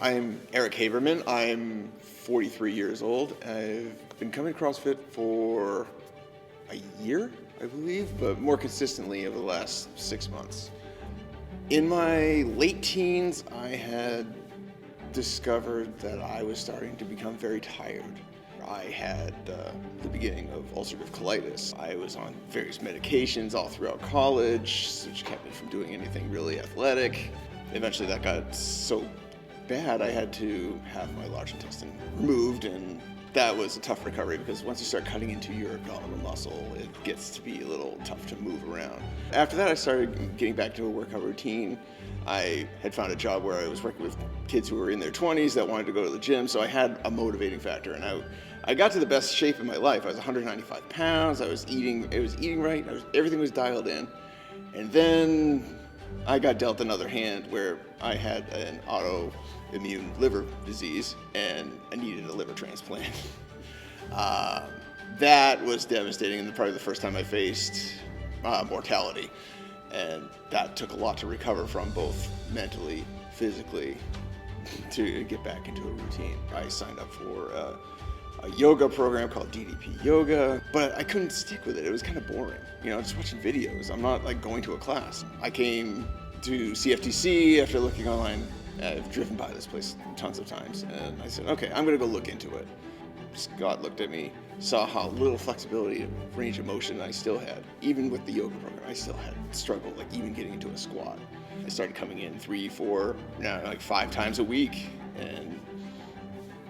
I'm Eric Haberman. I'm 43 years old. I've been coming to CrossFit for a year, I believe, but more consistently over the last 6 months. In my late teens, I had discovered that I was starting to become very tired. I had the beginning of ulcerative colitis. I was on various medications all throughout college, which kept me from doing anything really athletic. Eventually that got so bad I had to have my large intestine removed, and that was a tough recovery because once you start cutting into your abdominal muscle, it gets to be a little tough to move around. After that, I started getting back to a workout routine. I had found a job where I was working with kids who were in their 20s that wanted to go to the gym, so I had a motivating factor, and I got to the best shape in my life. I was 195 pounds, I was eating right, everything was dialed in, and then I got dealt another hand where I had an autoimmune liver disease and I needed a liver transplant. That was devastating, and probably the first time I faced mortality. And that took a lot to recover from, both mentally, physically, to get back into a routine. I signed up for a yoga program called DDP Yoga, but I couldn't stick with it. It was kind of boring, just watching videos. I'm not like going to a class. I came to CFTC after looking online. I've driven by this place tons of times, and I said, okay, I'm gonna go look into it. Scott looked at me, saw how little flexibility and range of motion I still had. Even with the yoga program, I still had struggle, like even getting into a squat. I started coming in 3, 4, now like 5 times a week, and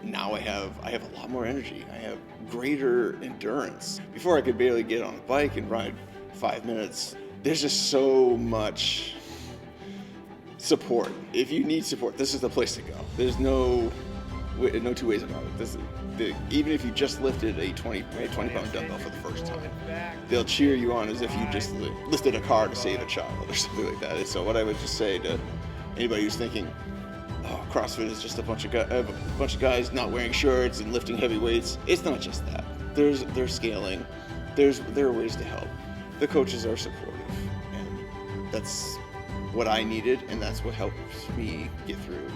now I have a lot more energy. I have greater endurance. Before I could barely get on a bike and ride 5 minutes. There's just so much support. If you need support, this is the place to go. There's no two ways about it. Even if you just lifted a 20-pound dumbbell for the first time, they'll cheer you on as if you just lifted a car to save a child or something like that. So what I would just say to anybody who's thinking, oh, CrossFit is just a bunch of guys not wearing shirts and lifting heavy weights. It's not just that. There's scaling. There are ways to help. The coaches are supportive, and that's what I needed, and that's what helps me get through